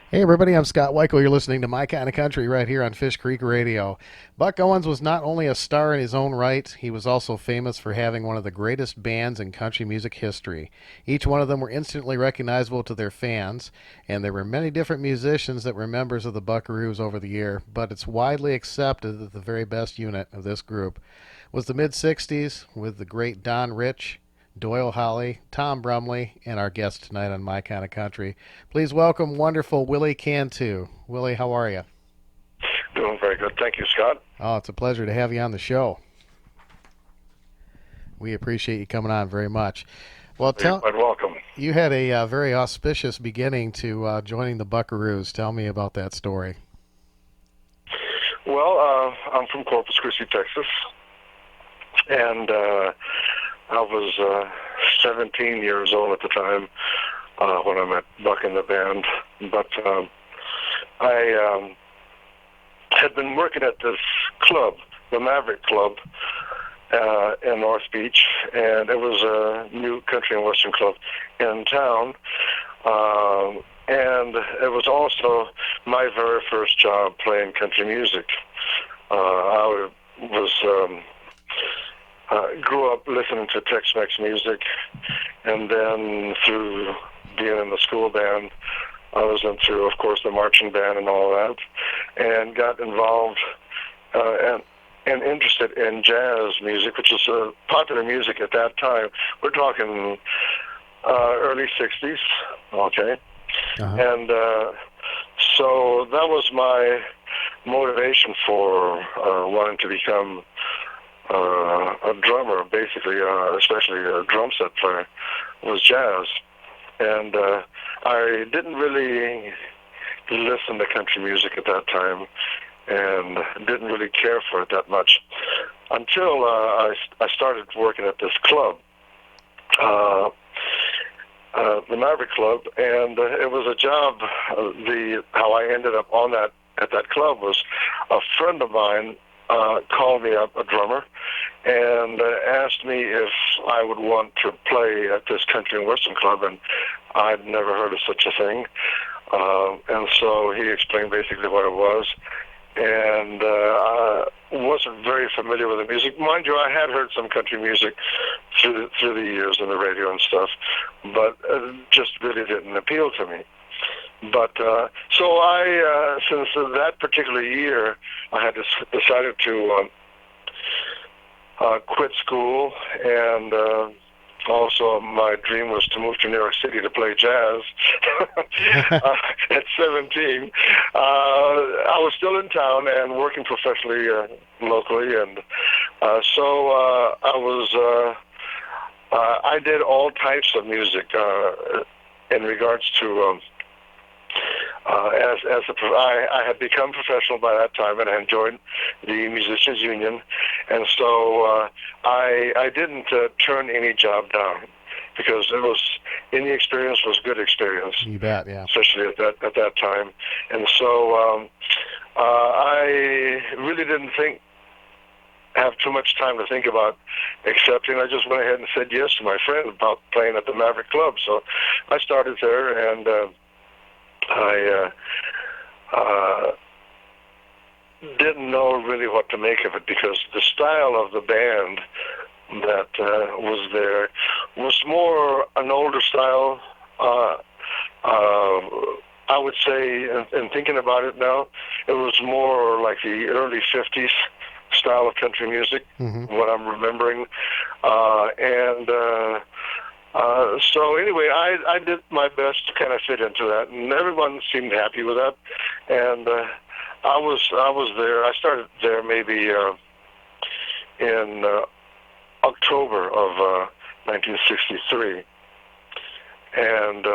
Hey everybody, I'm Scott Weichel. You're listening to My Kind of Country right here on Fish Creek Radio. Buck Owens was not only a star in his own right, he was also famous for having one of the greatest bands in country music history. Each one of them were instantly recognizable to their fans, and there were many different musicians that were members of the Buckaroos over the year, but it's widely accepted that the very best unit of this group was the mid-60s with the great Don Rich, Doyle Holly, Tom Brumley, and our guest tonight on My Kind of Country. Please welcome wonderful Willie Cantu. Willie, how are you? Doing very good. Thank you, Scott. Oh, it's a pleasure to have you on the show. We appreciate you coming on very much. Well, You're quite welcome. you had a very auspicious beginning to joining the Buckaroos. Tell me about that story. Well, I'm from Corpus Christi, Texas, and I was 17 years old at the time when I met Buck in the band. But I had been working at this club, the Maverick Club, in North Beach, and it was a new country and western club in town. And it was also my very first job playing country music. I was grew up listening to Tex-Mex music, and then through being in the school band, I was into, of course, the marching band and all that, and got involved and interested in jazz music, which was popular music at that time. We're talking early 60s, okay? Uh-huh. And so that was my motivation for wanting to become a drummer, basically, especially a drum set player, was jazz. And I didn't really listen to country music at that time and didn't really care for it that much until I started working at this club, the Maverick Club, and it was a job. How I ended up on that at that club was a friend of mine called me up, a drummer, and asked me if I would want to play at this country and western club, and I'd never heard of such a thing. And so he explained basically what it was, and I wasn't very familiar with the music. Mind you, I had heard some country music through the years on the radio and stuff, but it just really didn't appeal to me. But so I, since that particular year, I had decided to quit school, and also my dream was to move to New York City to play jazz. At 17, I was still in town and working professionally locally, and so I did all types of music in regards to. I had become professional by that time, and I joined the Musicians Union, and so I didn't turn any job down because any experience was good experience. You bet, yeah. Especially at that time, and so I really didn't have too much time to think about accepting. I just went ahead and said yes to my friend about playing at the Maverick Club. So I started there, and I didn't know really what to make of it because the style of the band that was there was more an older style. I would say, in thinking about it now, it was more like the early 50s style of country music, what I'm remembering. So anyway, I did my best to kind of fit into that, and everyone seemed happy with that. And I was there. I started there maybe in October of 1963, and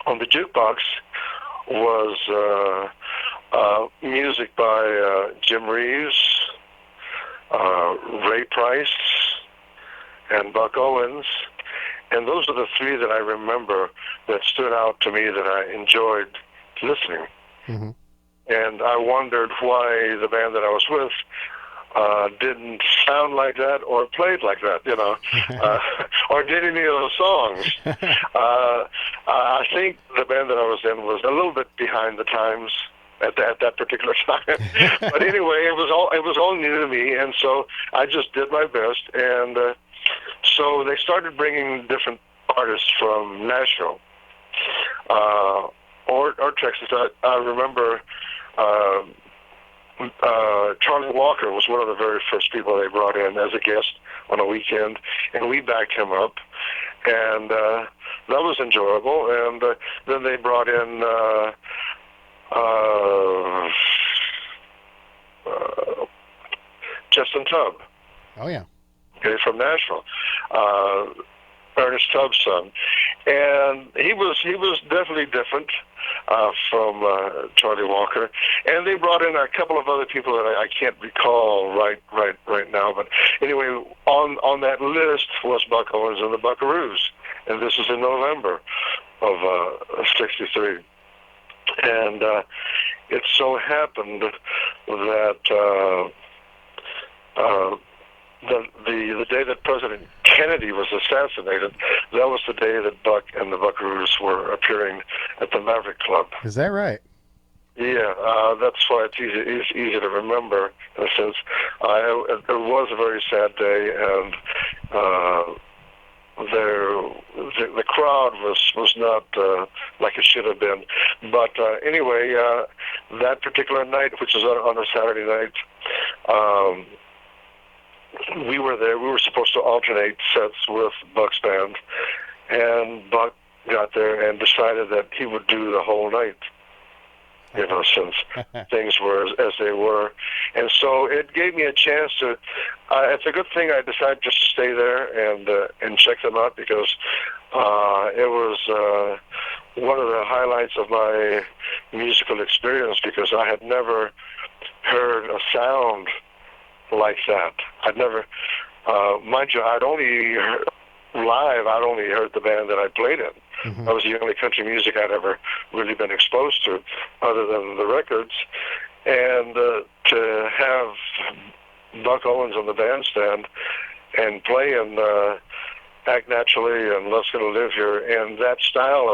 on the jukebox was music by Jim Reeves, Ray Price, and Buck Owens. And those are the three that I remember that stood out to me that I enjoyed listening. Mm-hmm. And I wondered why the band that I was with didn't sound like that or played like that, or did any of those songs. I think the band that I was in was a little bit behind the times at that particular time. But anyway, it was all new to me, and so I just did my best. And so they started bringing different artists from Nashville or Texas. I remember. Charlie Walker was one of the very first people they brought in as a guest on a weekend, and we backed him up, and that was enjoyable. And then they brought in Justin Tubb. Oh yeah. Okay, from Nashville. Ernest Tubb's son, and he was definitely different from Charlie Walker. And they brought in a couple of other people that I can't recall right now. But anyway, on that list was Buck Owens and the Buckaroos, and this is in November of '63. And it so happened that. The day that President Kennedy was assassinated, that was the day that Buck and the Buckaroos were appearing at the Maverick Club. Is that right? Yeah, that's why it's easy to remember, in a sense. It was a very sad day, and the crowd was not like it should have been. But anyway, that particular night, which was on a Saturday night, we were there. We were supposed to alternate sets with Buck's band, and Buck got there and decided that he would do the whole night, since things were as they were. And so it gave me a chance to, it's a good thing I decided just to stay there and check them out, because it was one of the highlights of my musical experience, because I had never heard a sound like that. I'd never, mind you, I'd only heard the band that I played in. Mm-hmm. That was the only country music I'd ever really been exposed to, other than the records. And to have Buck Owens on the bandstand and play in Act Naturally and Love's Gonna Live Here, and that style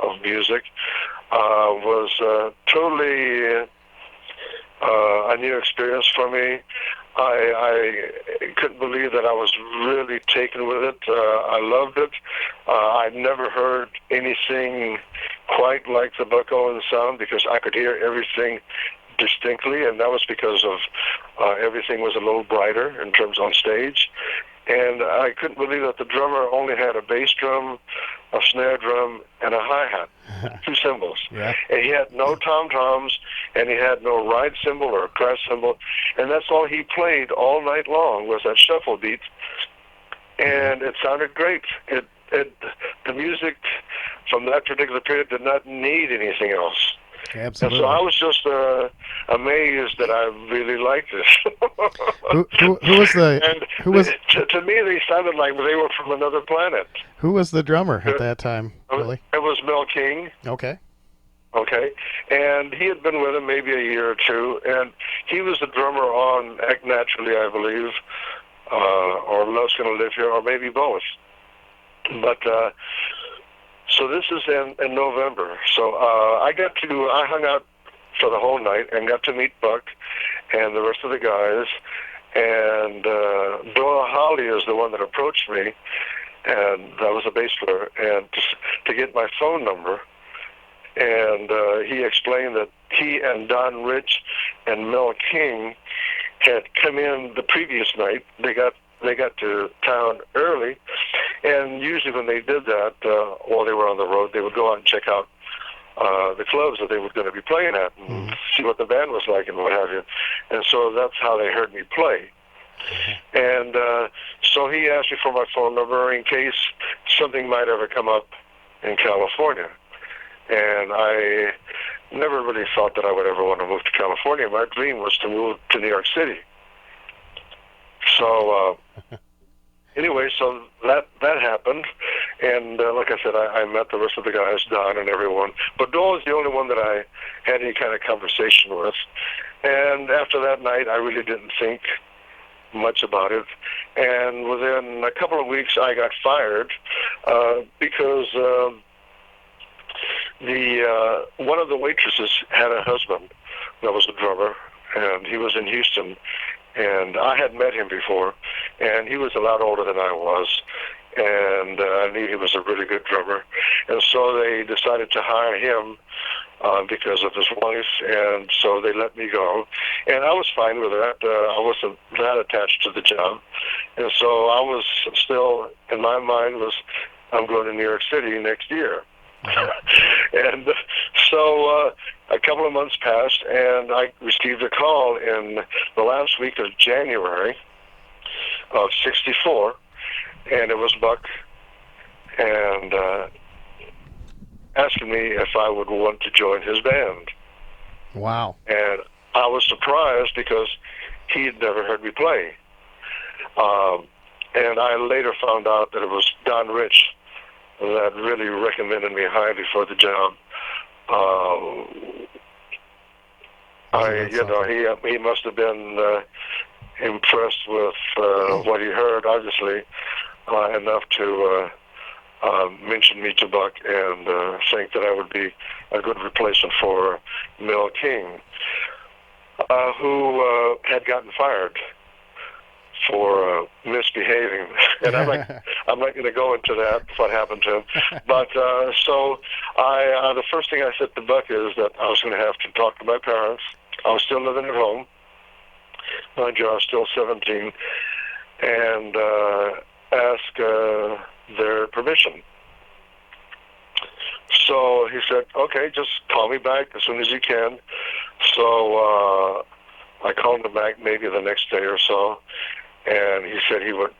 of music was totally a new experience for me. I couldn't believe that I was really taken with it. I loved it. I'd never heard anything quite like the Buck Owens sound, because I could hear everything distinctly, and that was because of everything was a little brighter in terms on stage. And I couldn't believe that the drummer only had a bass drum, a snare drum, and a hi-hat, 2 cymbals. Yeah. And he had no tom-toms, and he had no ride cymbal or crash cymbal, and that's all he played all night long was that shuffle beat, and it sounded great. The music from that particular period did not need anything else. Absolutely. And so I was just amazed that I really liked this. Who was to me, they sounded like they were from another planet. Who was the drummer at that time, Willie? It was Mel King. Okay. And he had been with him maybe a year or two, and he was the drummer on Act Naturally, I believe, or Love's Gonna Live Here, or maybe both. But so this is in November. So I hung out for the whole night and got to meet Buck and the rest of the guys. And Doyle Holly is the one that approached me, and that was a bass player, and to get my phone number. And he explained that he and Don Rich and Mel King had come in the previous night. They got to town early, and usually when they did that, while they were on the road, they would go out and check out the clubs that they were going to be playing at and see what the band was like and what have you. And so that's how they heard me play. And so he asked me for my phone number in case something might ever come up in California. And I never really thought that I would ever want to move to California. My dream was to move to New York City. So anyway, so that happened, and like I said, I met the rest of the guys, Don and everyone. But Doyle was the only one that I had any kind of conversation with. And after that night, I really didn't think much about it. And within a couple of weeks, I got fired because the one of the waitresses had a husband that was a drummer, and he was in Houston. And I had met him before, and he was a lot older than I was, and I knew he was a really good drummer. And so they decided to hire him because of his wife, and so they let me go. And I was fine with that. I wasn't that attached to the job. And so I was still, in my mind, was I'm going to New York City next year. And so a couple of months passed, and I received a call in the last week of January of '64, and it was Buck, and asking me if I would want to join his band. Wow. And I was surprised because he had never heard me play. And I later found out that it was Don Rich that really recommended me highly for the job. He must have been impressed with what he heard, obviously, enough to mention me to Buck and think that I would be a good replacement for Mel King, who had gotten fired for misbehaving. And I'm not going to go into that, what happened to him. But so the first thing I said to Buck is that I was going to have to talk to my parents. I was still living at home. Mind you, I was still 17. And ask their permission. So he said, okay, just call me back as soon as you can. So I called him back maybe the next day or so, and he said he would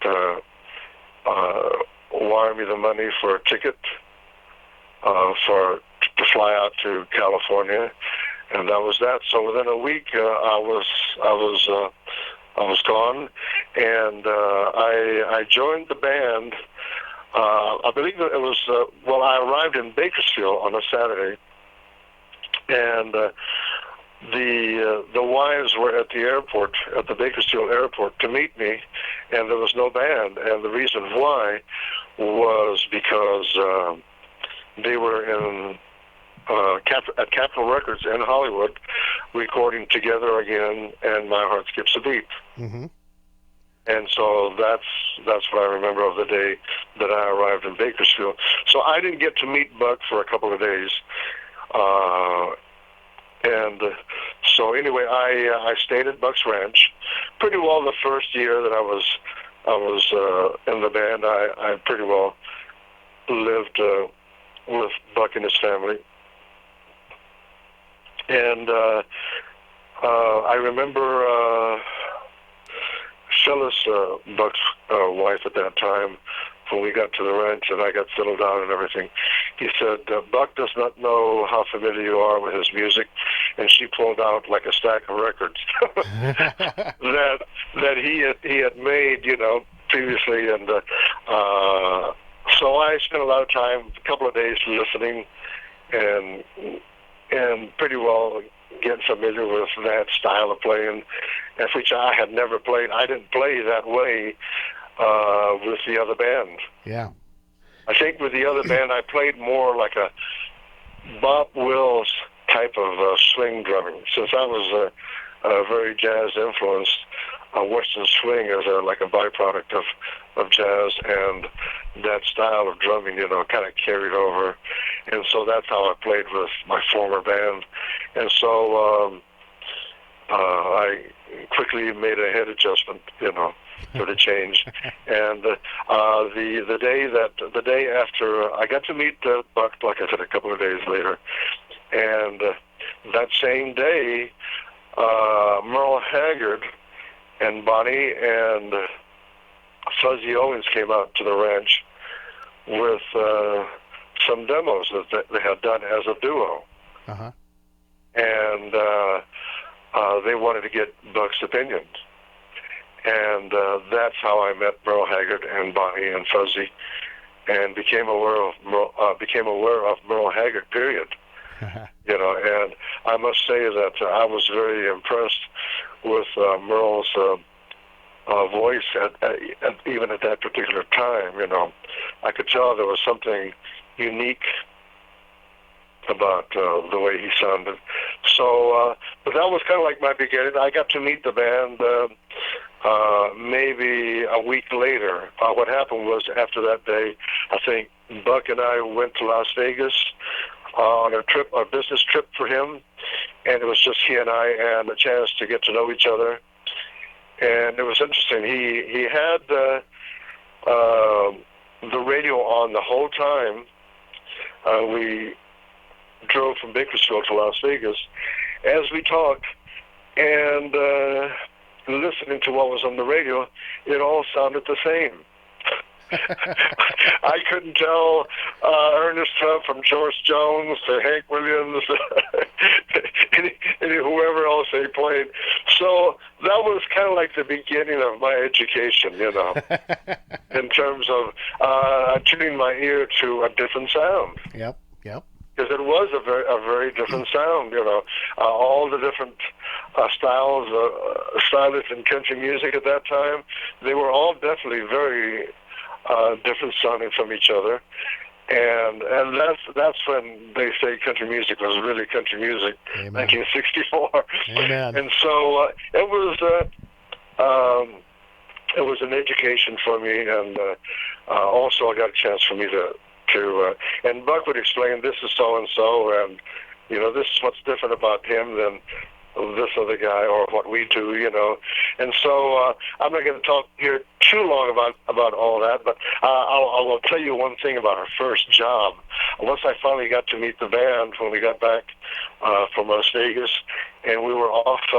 wire me the money for a ticket to fly out to California, and that was that. So within a week, I was gone, and I joined the band. I believe that it was I arrived in Bakersfield on a Saturday, and the wives were at the airport, at the Bakersfield airport, to meet me, and there was no band. And the reason why was because they were at Capitol Records in Hollywood, recording Together Again and My Heart Skips a Beat. Mm-hmm. And so that's what I remember of the day that I arrived in Bakersfield. So I didn't get to meet Buck for a couple of days. And so anyway, I stayed at Buck's Ranch pretty well the first year that I was in the band. I pretty well lived with Buck and his family. And I remember Phyllis, Buck's wife at that time, when we got to the ranch and I got settled down and everything, he said, Buck does not know how familiar you are with his music. And she pulled out like a stack of records that he had made, previously. And so I spent a lot of time, a couple of days listening and pretty well getting familiar with that style of playing, which I had never played. I didn't play that way with the other band. Yeah. I think with the other band, I played more like a Bob Wills type of swing drumming. Since I was very jazz influenced, Western swing is like a byproduct of jazz, and that style of drumming, kind of carried over. And so that's how I played with my former band. And so I quickly made a head adjustment, for the change. And the day after, I got to meet Buck, like I said, a couple of days later. And that same day, Merle Haggard and Bonnie and Fuzzy Owens came out to the ranch with some demos that they had done as a duo. Uh-huh. And they wanted to get Buck's opinion. And that's how I met Merle Haggard and Bonnie and Fuzzy, and became aware of Merle Haggard, period. And I must say that I was very impressed with Merle's voice even at that particular time. I could tell there was something unique about the way he sounded. So, but that was kind of like my beginning. I got to meet the band maybe a week later. What happened was after that day, I think Buck and I went to Las Vegas on a business trip for him, and it was just he and I, and a chance to get to know each other. And it was interesting. He had the radio on the whole time. We drove from Bakersfield to Las Vegas as we talked, and listening to what was on the radio, it all sounded the same. I couldn't tell Ernest Tubb from George Jones to Hank Williams, and whoever else they played. So that was kind of like the beginning of my education, in terms of tuning my ear to a different sound. Yep. Because it was a very different sound, all the different stylists in country music at that time, they were all definitely very different sounding from each other, and that's when they say country music was really country music. Amen. 1964. Amen. And so it was an education for me, and also I got a chance for me to and Buck would explain, this is so and so, and this is what's different about him than this other guy, or what we do, And so I'm not going to talk here too long about all that, but I will tell you one thing about our first job. Once I finally got to meet the band when we got back from Las Vegas, and we were off to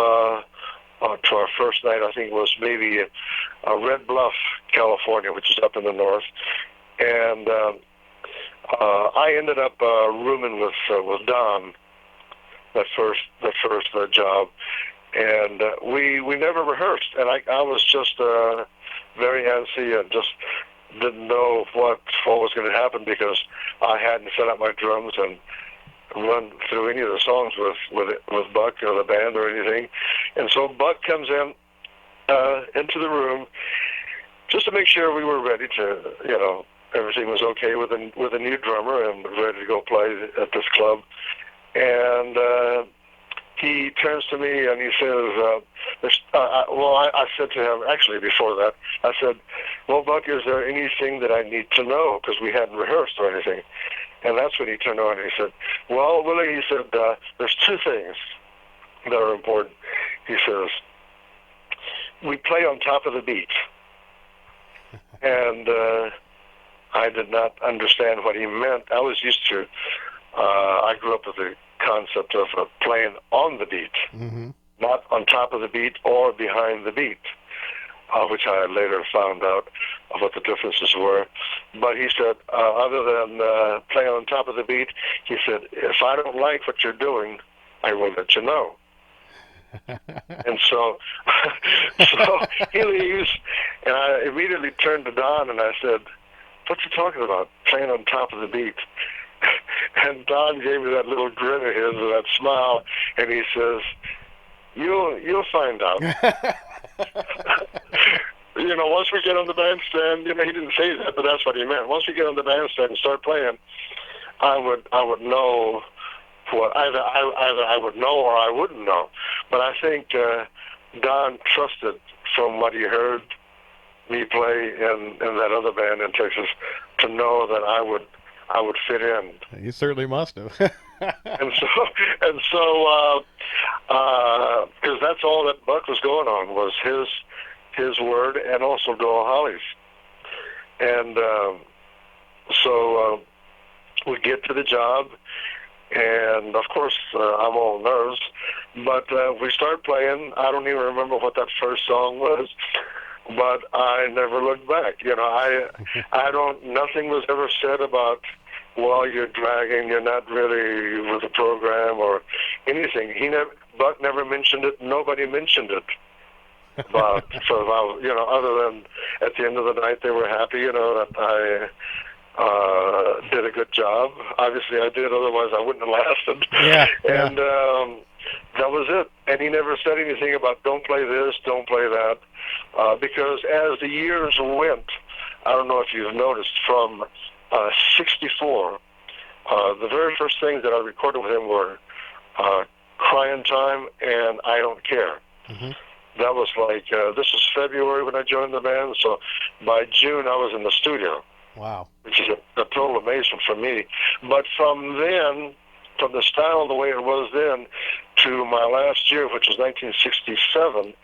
our first night, I think it was maybe Red Bluff, California, which is up in the north, and I ended up rooming with Don that first job, and we never rehearsed, and I was just very antsy and just didn't know what was going to happen, because I hadn't set up my drums and run through any of the songs with Buck or the band or anything. And so Buck comes into the room just to make sure we were ready to, everything was okay with a new drummer and ready to go play at this club. And he turns to me and he says, I said to him, actually before that, I said, well, Buck, is there anything that I need to know? Because we hadn't rehearsed or anything. And that's when he turned on and he said, well, Willie, he said, there's two things that are important. He says, we play on top of the beat. And I did not understand what he meant. I was used to, I grew up with the concept of playing on the beat, mm-hmm. not on top of the beat or behind the beat, which I later found out what the differences were. But he said, other than playing on top of the beat, he said, if I don't like what you're doing, I will let you know. And so he leaves, and I immediately turned to Don and I said, what's he talking about, playing on top of the beat? And Don gave me that little grin of his and that smile, and he says, you'll find out. Once we get on the bandstand, he didn't say that, but that's what he meant. Once we get on the bandstand and start playing, I would know what either I would know or I wouldn't know. But I think Don trusted from what he heard me play in that other band in Texas to know that I would fit in. You certainly must have. and so because that's all that Buck was going on was his word, and also Doyle Holly's. And so we get to the job, and of course I'm all nerves, but we start playing. I don't even remember what that first song was, but I never looked back. Nothing was ever said about, well, you're dragging, you're not really with the program or anything. Buck never mentioned it. Nobody mentioned it. But other than at the end of the night they were happy, that I did a good job. Obviously I did, otherwise I wouldn't have lasted. Yeah. And that was it. And he never said anything about don't play this, don't play that, because as the years went, I don't know if you've noticed, from 64, the very first things that I recorded with him were Crying Time and I Don't Care. Mm-hmm. That was like, this was February when I joined the band, so by June I was in the studio. Wow. Which is a total amazement for me. But from then, from the style the way it was then to my last year, which was 1967,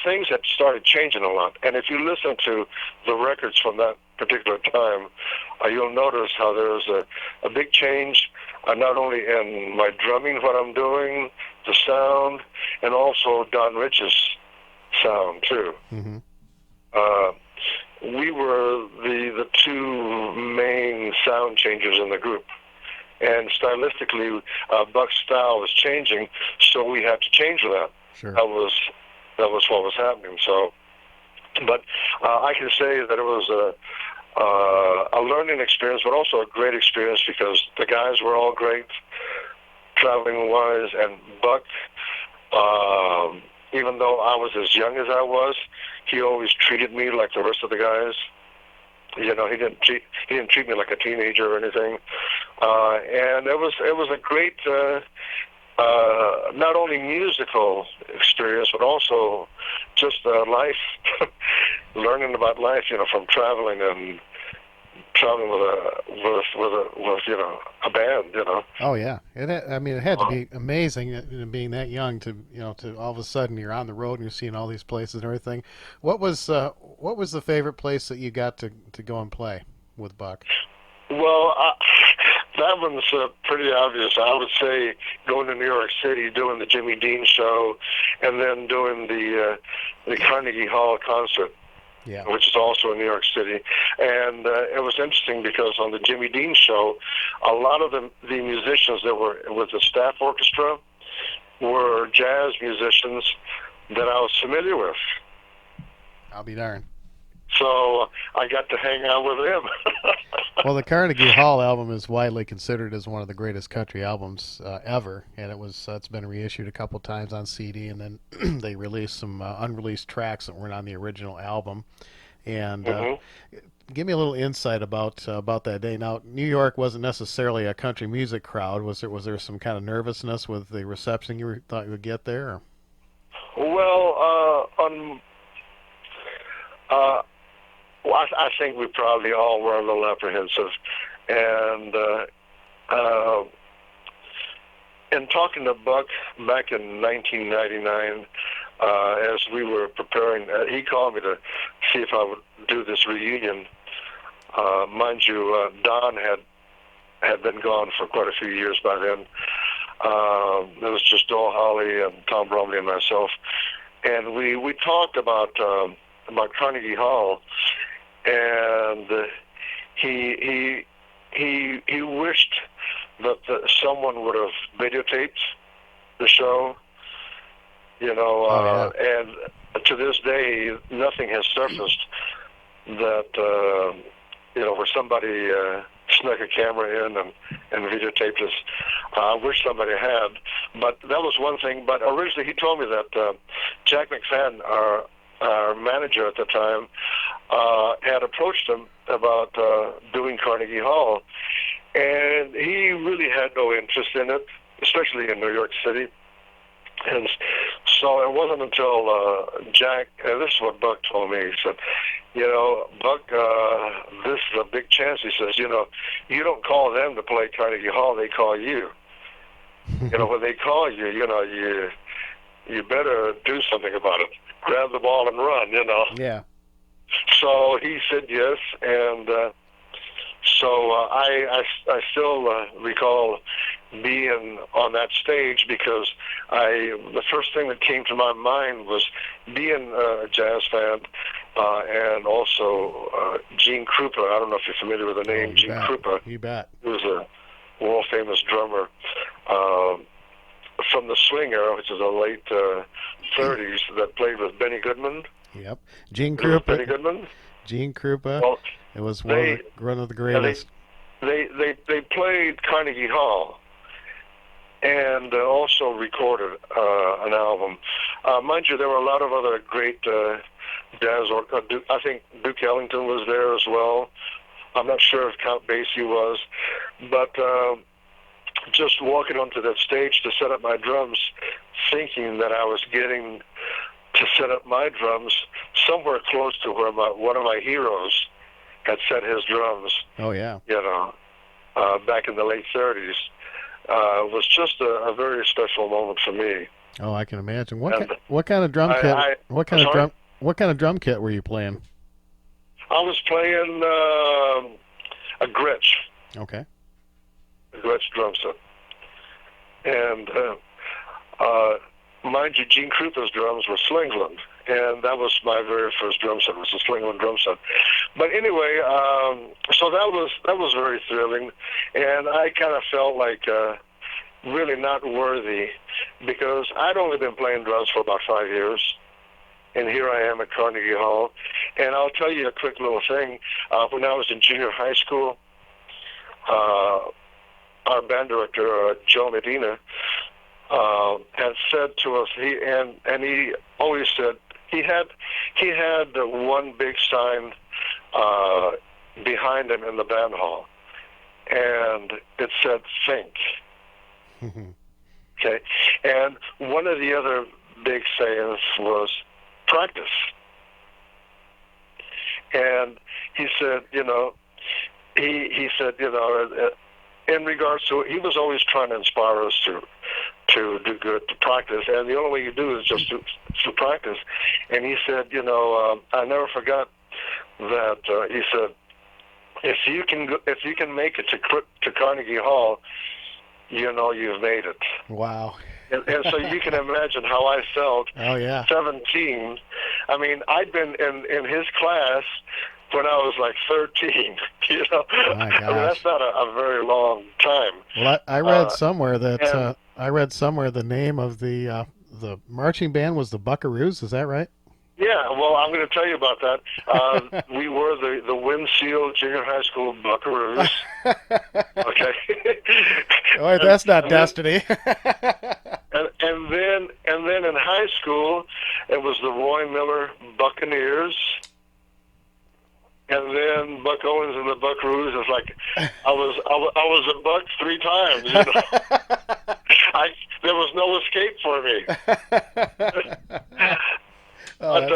things had started changing a lot. And if you listen to the records from that particular time, you'll notice how there was a big change, not only in my drumming, what I'm doing, the sound, and also Don Rich's sound, too. Mm-hmm. We were the two main sound changers in the group. And stylistically, Buck's style was changing, so we had to change for that. Sure. That was what was happening. So, but I can say that it was a learning experience, but also a great experience because the guys were all great, traveling wise, and Buck, even though I was as young as I was, he always treated me like the rest of the guys. You know, he didn't treat me like a teenager or anything. And it was a great, not only musical experience, but also just life, learning about life. You know, from traveling with you know, a band. You know. Oh yeah, it had to be amazing being that young to all of a sudden you're on the road and you're seeing all these places and everything. What was the favorite place that you got to go and play with Buck? Well, that one's pretty obvious. I would say going to New York City, doing the Jimmy Dean show, and then doing the Carnegie Hall concert. Yeah. Which is also in New York City. And it was interesting because on the Jimmy Dean show, a lot of the musicians that were with the staff orchestra were jazz musicians that I was familiar with. I'll be darned. So I got to hang out with them. Well, the Carnegie Hall album is widely considered as one of the greatest country albums ever, and it's been reissued a couple times on CD, and then they released some unreleased tracks that weren't on the original album. And give me a little insight about that day. Now, New York wasn't necessarily a country music crowd. Was there some kind of nervousness with the reception you thought you would get there? Well, I think we probably all were a little apprehensive. And in talking to Buck back in 1999, as we were preparing, he called me to see if I would do this reunion. Mind you, Don had been gone for quite a few years by then. It was just Dole Holly and Tom Bromley and myself. And we talked about Carnegie Hall, and he wished that someone would have videotaped the show, you know, and to this day nothing has surfaced that you know, where somebody snuck a camera in and videotaped us. I wish somebody had, but that was one thing. But originally he told me that Jack McFadden, our manager at the time, had approached him about doing Carnegie Hall, and he really had no interest in it, especially in New York City. And so it wasn't until Jack, and this is what Buck told me, he said, you know, Buck, this is a big chance. He says, you know, you don't call them to play Carnegie Hall, they call you. You know, when they call you, you know, you better do something about it. Grab the ball and run, you know. Yeah. So he said yes, and so I still recall being on that stage because the first thing that came to my mind was being a jazz fan, and also Gene Krupa. I don't know if you're familiar with the name Gene Krupa. You bet. He was a world famous drummer from the swing era, which is the late 30s, that played with Benny Goodman. Yep, Gene Krupa. Benny Goodman. Gene Krupa. Well, it was one of the greatest. They played Carnegie Hall, and and also recorded an album. Mind you, there were a lot of other great jazz. I think Duke Ellington was there as well. I'm not sure if Count Basie was, but just walking onto that stage to set up my drums, thinking that I was getting to set up my drums somewhere close to where one of my heroes had set his drums. Oh, yeah. Back in the late 30s. Was just a very special moment for me. Oh, I can imagine. What kind of drum kit? What kind of drum kit were you playing? I was playing a Gretsch. Okay. A Gretsch drum set. And mind you, Gene Krupa's drums were Slingland, and that was my very first drum set. It was a Slingland drum set. But anyway, so that was very thrilling, and I kind of felt like really not worthy, because I'd only been playing drums for about 5 years, and here I am at Carnegie Hall. And I'll tell you a quick little thing. When I was in junior high school, our band director, Joe Medina, had said to us, he always said, he had one big sign behind him in the band hall, and it said "Think." Okay, and one of the other big sayings was "Practice." And he said, he said, in regards to, he was always trying to inspire us to do good, to practice, and the only way you do is just to practice. And he said, I never forgot that. He said, if you can make it to Carnegie Hall, you've made it. Wow. And so you can imagine how I felt. Oh, yeah. 17. I mean, I'd been in his class when I was like 13. Oh, my gosh. I mean, that's not a very long time. Well, I read somewhere that the name of the marching band was the Buckaroos. Is that right? Yeah, well, I'm going to tell you about that. We were the Winfield Junior High School Buckaroos. Okay. Oh, that's not destiny. and then in high school, it was the Roy Miller Buccaneers. And then Buck Owens and the Buckaroos. It's like I was a buck 3 times. There was no escape for me. But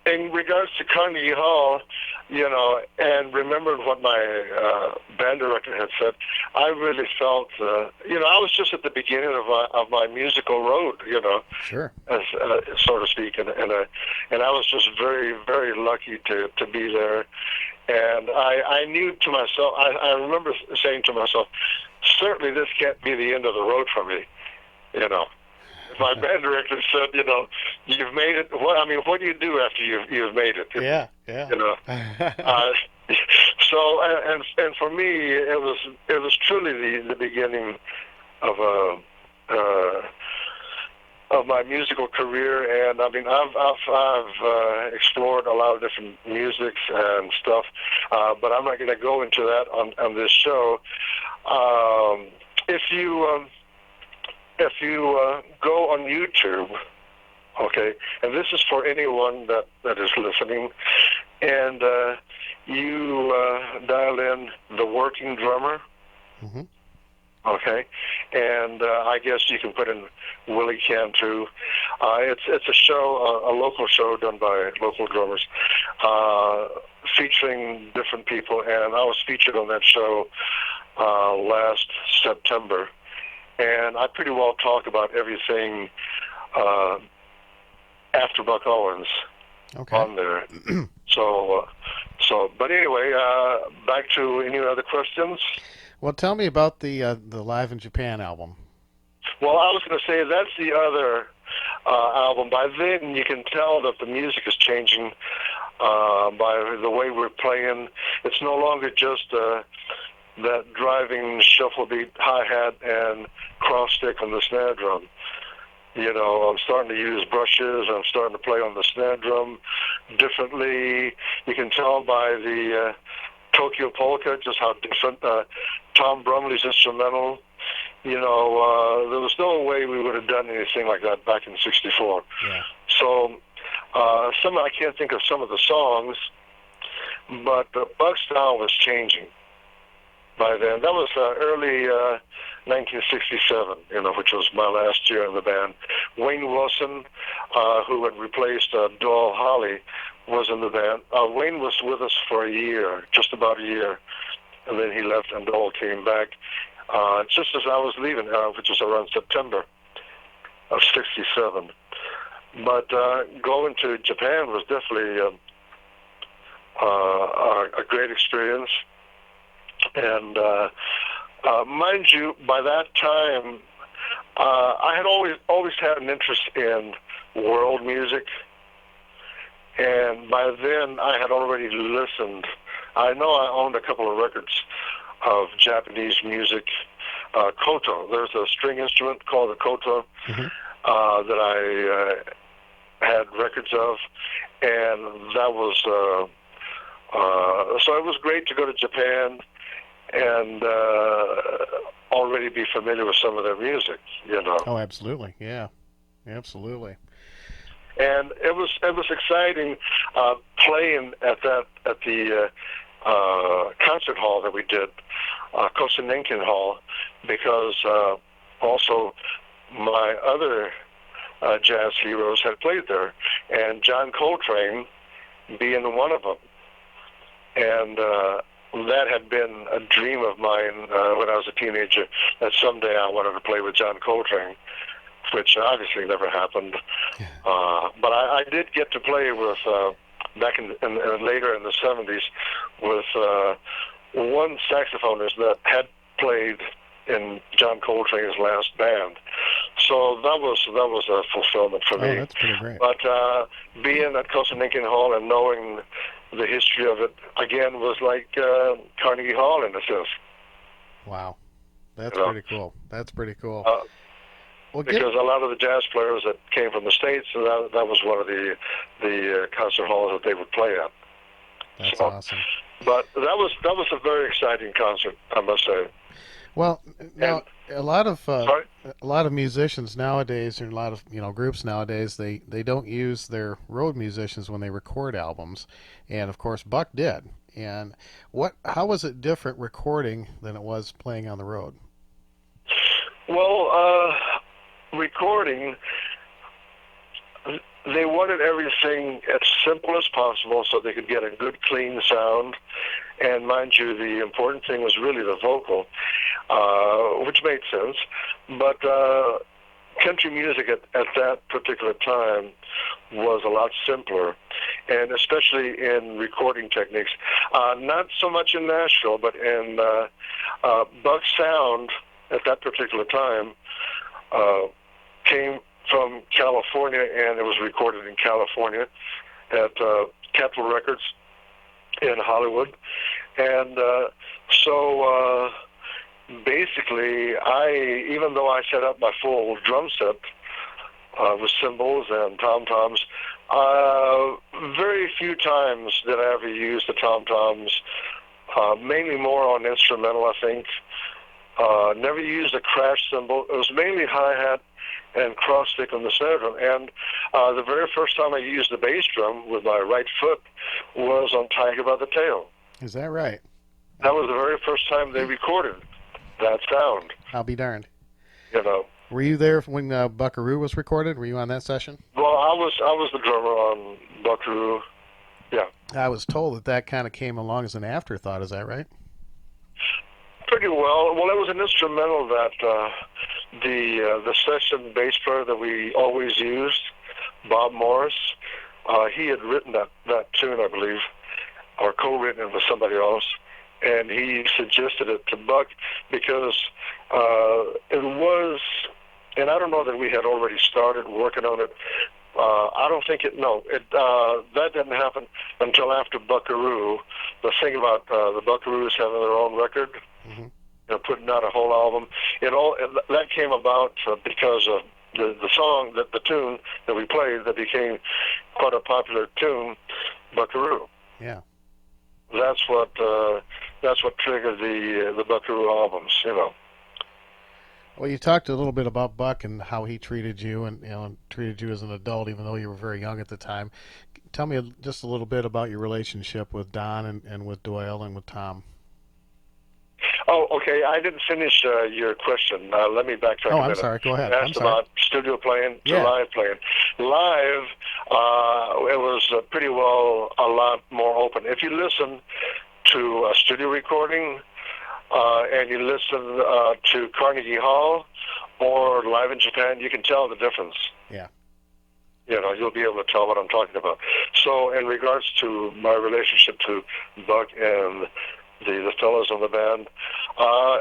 in regards to Carnegie Hall, and remembered what my band director had said, I really felt, I was just at the beginning of my musical road, Sure, as so to speak, and I was just very, very lucky to be there. And I knew to myself, I remember saying to myself, certainly this can't be the end of the road for me, My band director said, you've made it. What do you do after you've made it? Yeah. So, and for me, it was truly the beginning of my musical career. And I've explored a lot of different musics and stuff, but I'm not going to go into that on this show. If you go on YouTube, okay, and this is for anyone that is listening, and you dial in The Working Drummer, mm-hmm. Okay, and I guess you can put in Willie Cantu. It's a show, a local show done by local drummers, featuring different people, and I was featured on that show last September. And I pretty well talk about everything after Buck Owens on there. But anyway, back to any other questions? Well, tell me about the Live in Japan album. Well, I was going to say that's the other album. By then, you can tell that the music is changing by the way we're playing. It's no longer just that driving shuffle beat hi-hat and cross stick on the snare drum. I'm starting to use brushes. I'm starting to play on the snare drum differently. You can tell by the Tokyo Polka just how different Tom Brumley's instrumental. There was no way we would have done anything like that back in '64. Yeah. So I can't think of some of the songs, but the Buck style was changing by then. That was early 1967, which was my last year in the band. Wayne Wilson, who had replaced Doyle Holly, was in the band. Wayne was with us for a year, just about a year, and then he left and Doyle came back just as I was leaving, which was around September of '67. But going to Japan was definitely a great experience. And mind you, by that time, I had always had an interest in world music. And by then, I had already listened. I know I owned a couple of records of Japanese music. Koto. There's a string instrument called the koto that I had records of. And that was... so it was great to go to Japan and already be familiar with some of their music, Oh, absolutely. Yeah, absolutely. And it was exciting playing at the concert hall that we did, Kosenenkin Hall, because also my other jazz heroes had played there, and John Coltrane being one of them. And that had been a dream of mine when I was a teenager, that someday I wanted to play with John Coltrane, which obviously never happened. But I did get to play with, back in later in the 70s, with one saxophonist that had played in John Coltrane's last band. So that was a fulfillment for me. Oh, that's pretty great. But being at Kosenenkin Hall and knowing the history of it, again, was like Carnegie Hall in a sense. Wow. That's pretty cool. That's pretty cool. Because a lot of the jazz players that came from the States, so that was one of the concert halls that they would play at. That's awesome. But that was a very exciting concert, I must say. Well, now a lot of musicians nowadays, and a lot of groups nowadays, they don't use their road musicians when they record albums, and of course Buck did. And how was it different recording than it was playing on the road? Well, recording, they wanted everything as simple as possible so they could get a good, clean sound. And mind you, the important thing was really the vocal, which made sense. But country music at that particular time was a lot simpler, and especially in recording techniques. Not so much in Nashville, but in Buck's sound at that particular time came from California, and it was recorded in California at Capitol Records in Hollywood. And so basically, even though I set up my full drum set with cymbals and tom-toms, very few times did I ever use the tom-toms, mainly more on instrumental, I think. Never used a crash cymbal. It was mainly hi-hat and cross stick on the snare drum. And the very first time I used the bass drum with my right foot was on Tiger by the Tail. Is that right? That was the very first time they recorded that sound. I'll be darned. Were you there when Buckaroo was recorded? Were you on that session? Well, I was the drummer on Buckaroo. Yeah. I was told that kind of came along as an afterthought. Is that right? Pretty well. Well, it was an instrumental that the session bass player that we always used, Bob Morris, he had written that tune, I believe, or co-written it with somebody else, and he suggested it to Buck because it was, and I don't know that we had already started working on it. I don't think that didn't happen until after Buckaroo. The thing about the Buckaroos having their own record, putting out a whole album, that came about because of the song, the tune that we played that became quite a popular tune, Buckaroo. Yeah. That's what triggered the Buckaroo albums, Well, you talked a little bit about Buck and how he treated you, and treated you as an adult, even though you were very young at the time. Tell me just a little bit about your relationship with Don and with Doyle and with Tom. Oh, okay. I didn't finish your question. Let me backtrack Oh, a I'm minute. sorry. Go ahead. You I'm asked sorry. about studio playing to Yeah. live playing. Live, it was pretty well a lot more open. If you listen to a studio recording and you listen to Carnegie Hall or live in Japan, you can tell the difference. Yeah. You'll be able to tell what I'm talking about. So in regards to my relationship to Buck and the fellows in the band,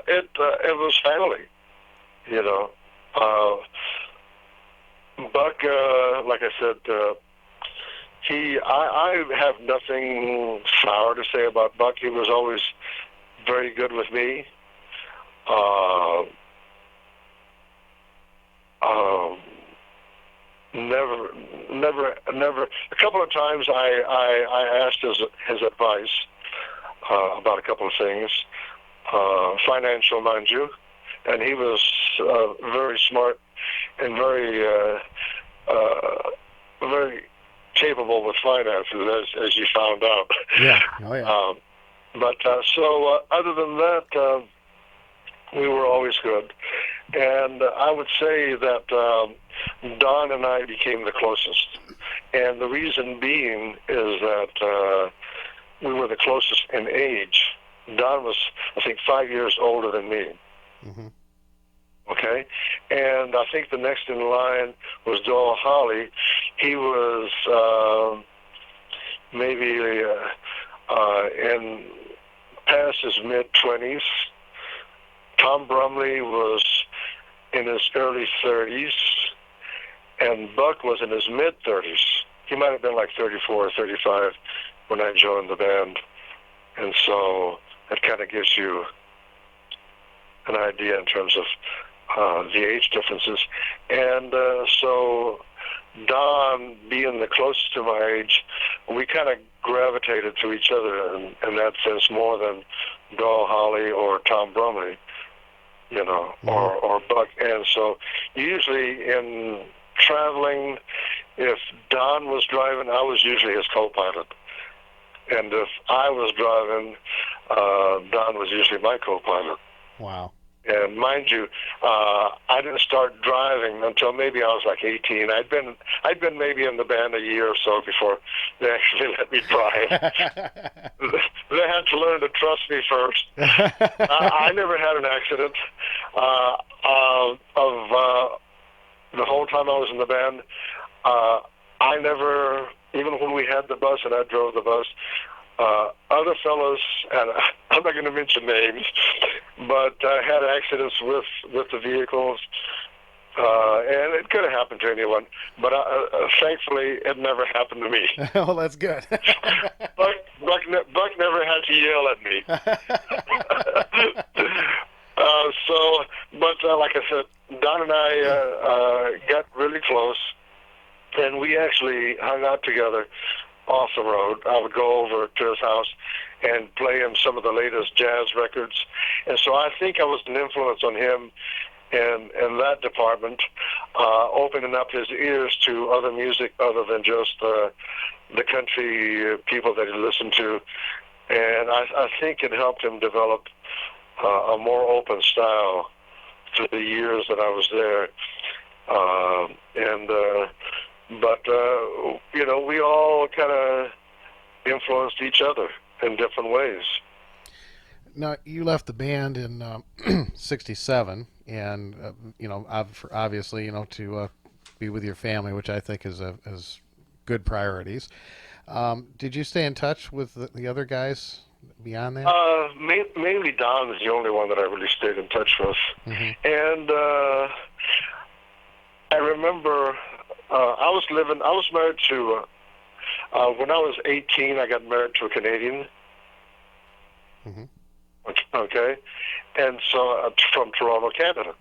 it was family, you know. Buck, like I said, I have nothing sour to say about Buck. He was always very good with me. Never. A couple of times I asked his advice about a couple of things, financial, mind you, and he was very smart and very capable with finances, as you found out. Yeah. Oh, yeah. So other than that, we were always good. And I would say that Don and I became the closest. And the reason being is that we were the closest in age. Don was, I think, 5 years older than me. Mm-hmm. Okay? And I think the next in line was Doyle Holly. He was maybe in past his mid-20s. Tom Brumley was in his early 30s, and Buck was in his mid-30s. He might have been like 34 or 35 when I joined the band. And so that kind of gives you an idea in terms of the age differences. And so Don, being the closest to my age, we kind of gravitated to each other in that sense more than Doyle Holly or Tom Brumley. Mm-hmm. or Buck. And so usually in traveling, if Don was driving, I was usually his co-pilot. And if I was driving, Don was usually my co-pilot. Wow. And mind you, I didn't start driving until maybe I was like 18. I'd been maybe in the band a year or so before they actually let me drive. They had to learn to trust me first. I never had an accident. Of the whole time I was in the band, I never, even when we had the bus and I drove the bus, other fellows, and I'm not going to mention names, but I had accidents with the vehicles, and it could have happened to anyone, but thankfully it never happened to me. Oh, that's good. Buck never had to yell at me. Like I said, Don and I got really close, and we actually hung out together off the road. I would go over to his house and play him some of the latest jazz records. And so I think I was an influence on him in that department, opening up his ears to other music other than just the country people that he listened to. And I think it helped him develop a more open style through the years that I was there. We all kind of influenced each other in different ways. Now, you left the band in '67, and obviously, to be with your family, which I think is good priorities. Did you stay in touch with the other guys beyond that? Mainly Don is the only one that I really stayed in touch with. Mm-hmm. And I remember I was married to, when I was 18, I got married to a Canadian. Mm-hmm. Okay. And so, from Toronto, Canada.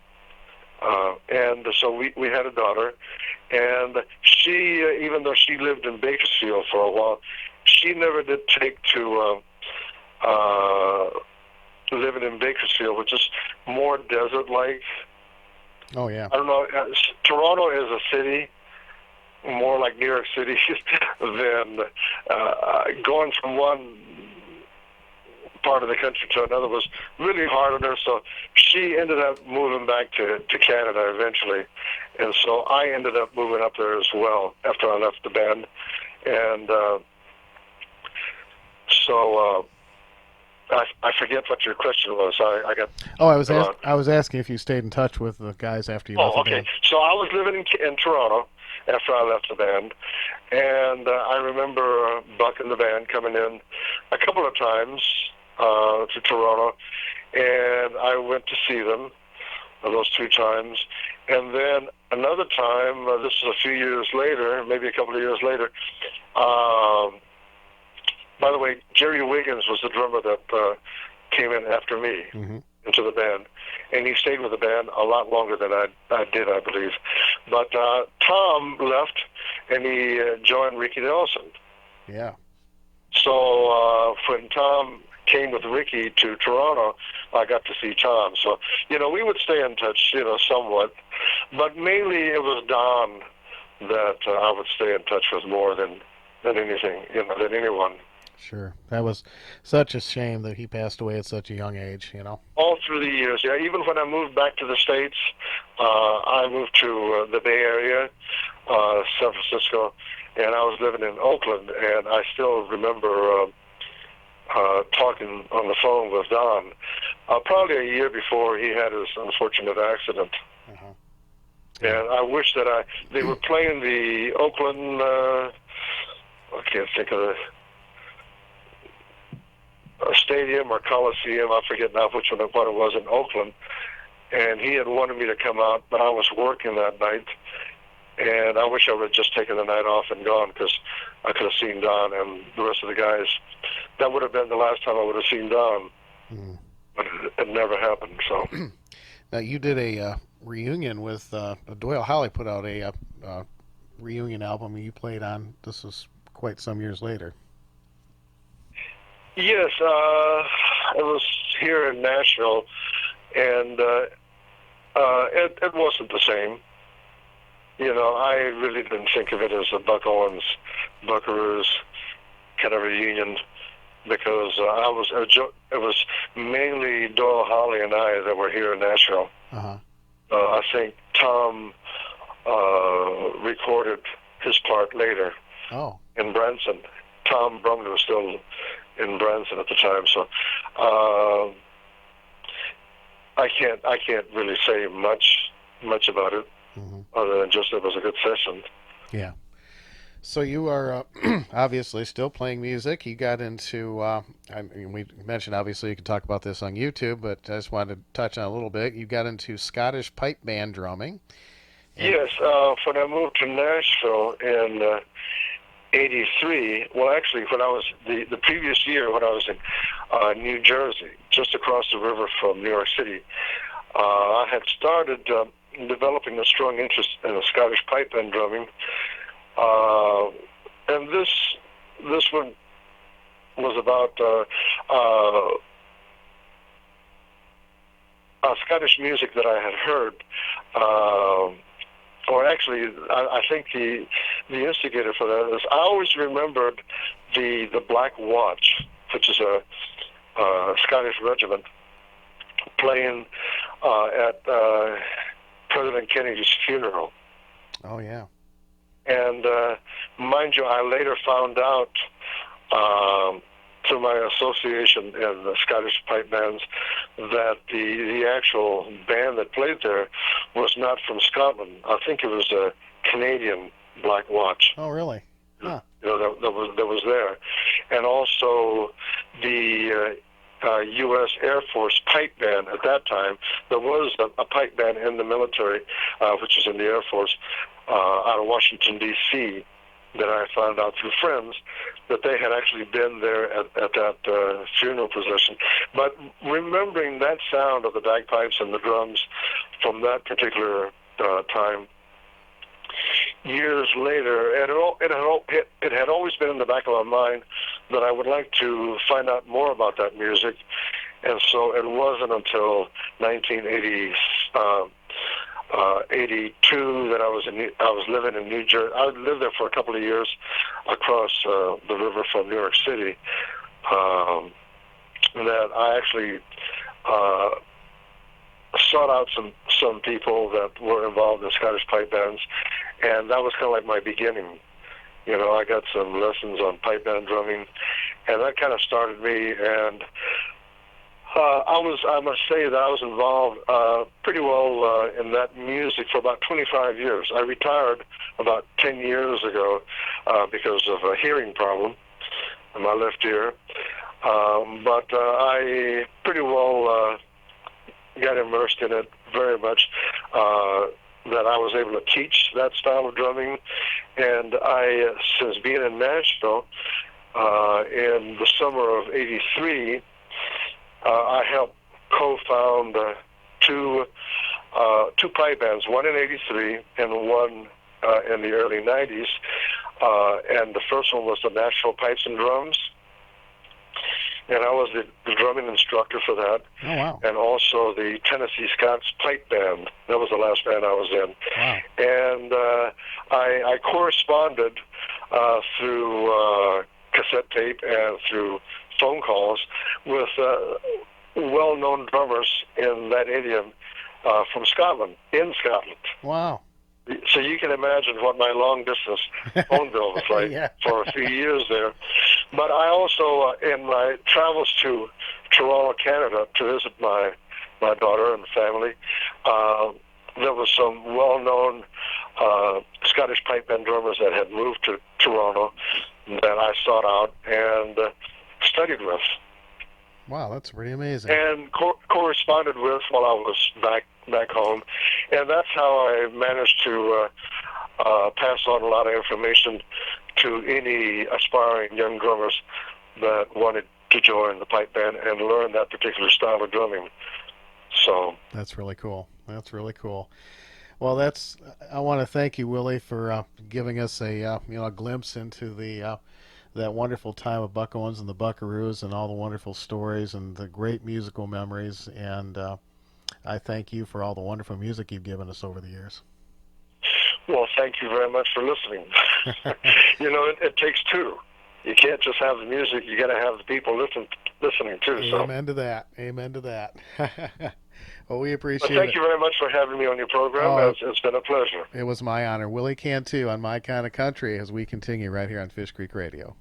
And so we had a daughter, and she, even though she lived in Bakersfield for a while, she never did take to living in Bakersfield, which is more desert-like. Oh yeah. I don't know. Toronto is a city more like New York City than going from one part of the country to another was really hard on her. So she ended up moving back to Canada eventually. And so I ended up moving up there as well after I left the band. And so I forget what your question was. I got. Oh, I was asking if you stayed in touch with the guys after you left the okay. band. So I was living in Toronto after I left the band, and I remember Buck and the band coming in a couple of times to Toronto, and I went to see them those 2 times, and then another time. This is a few years later, maybe a couple of years later. By the way, Jerry Wiggins was the drummer that came in after me into the band, and he stayed with the band a lot longer than I did, I believe. But Tom left, and he joined Ricky Nelson. Yeah. So when Tom came with Ricky to Toronto, I got to see Tom. So, we would stay in touch, somewhat. But mainly it was Don that I would stay in touch with more than anything, than anyone. Sure. That was such a shame that he passed away at such a young age, All through the years, yeah. Even when I moved back to the States, I moved to the Bay Area, San Francisco, and I was living in Oakland, and I still remember talking on the phone with Don, probably a year before he had his unfortunate accident. Uh-huh. Yeah. And I wish that they were playing the Oakland, I can't think of a stadium or Coliseum, I forget now what it was in Oakland, and he had wanted me to come out, but I was working that night, and I wish I would have just taken the night off and gone, because I could have seen Don and the rest of the guys. That would have been the last time I would have seen Don, but it never happened. So now you did a reunion with Doyle Holly put out a reunion album you played on. This was quite some years later. Yes, it was here in Nashville, and it wasn't the same. I really didn't think of it as a Buck Owens, Buckaroos kind of reunion, because it was mainly Doyle Holly and I that were here in Nashville. Uh-huh. I think Tom recorded his part later in Branson. Tom Brumley was still in Branson at the time, so I can't really say much about it, other than just it was a good session. Yeah. So you are obviously still playing music. You got into, we mentioned obviously you could talk about this on YouTube, but I just wanted to touch on a little bit. You got into Scottish pipe band drumming. Yes, when I moved to Nashville in '83, well, actually, when I was the previous year when I was in New Jersey, just across the river from New York City, I had started developing a strong interest in the Scottish pipe band drumming. And this one was about Scottish music that I had heard. Or actually, I think the instigator for that is I always remembered the Black Watch, which is a Scottish regiment, playing at President Kennedy's funeral. Oh yeah. And mind you, I later found out through my association in the Scottish pipe bands that the actual band that played there was not from Scotland. I think it was a Canadian Black Watch. Oh, really? Huh. That was there. And also the U.S. Air Force pipe band at that time. There was a pipe band in the military, which was in the Air Force, out of Washington, D.C., that I found out through friends that they had actually been there at that funeral procession. But remembering that sound of the bagpipes and the drums from that particular time, years later, it had always been in the back of my mind that I would like to find out more about that music. And so it wasn't until 1980, '82 that I was living in New Jersey. I lived there for a couple of years across the river from New York City. That I actually sought out some people that were involved in Scottish pipe bands, and that was kind of like my beginning. You know, I got some lessons on pipe band drumming, and that kind of started me. And I must say that I was involved pretty well in that music for about 25 years. I retired about 10 years ago because of a hearing problem in my left ear. But I pretty well got immersed in it very much, that I was able to teach that style of drumming. And I, since being in Nashville in the summer of '83, I helped co-found two pipe bands, one in '83 and one in the early '90s. And the first one was the Nashville Pipes and Drums. And I was the drumming instructor for that. Oh, wow. And also the Tennessee Scots Pipe Band. That was the last band I was in. Wow. And I corresponded through cassette tape and through phone calls with well-known drummers in that idiom from Scotland, in Scotland. Wow. So you can imagine what my long-distance phone bill was like Yeah. for a few years there. But I also, in my travels to Toronto, Canada, to visit my daughter and family, there was some well-known Scottish pipe band drummers that had moved to Toronto that I sought out and studied with. Wow, that's pretty amazing. And corresponded with while I was back home. And that's how I managed to pass on a lot of information to any aspiring young drummers that wanted to join the pipe band and learn that particular style of drumming. So that's really cool. That's really cool. Well, I want to thank you, Willie, for giving us a glimpse into that wonderful time of Buck Owens and the Buckaroos and all the wonderful stories and the great musical memories. And I thank you for all the wonderful music you've given us over the years. Well, thank you very much for listening. You know, it takes two. You can't just have the music. You got to have the people listening too. Amen to that. Amen to that. Well, we appreciate it. Thank you very much for having me on your program. It's been a pleasure. It was my honor. Willie Cantu on My Kind of Country as we continue right here on Fish Creek Radio.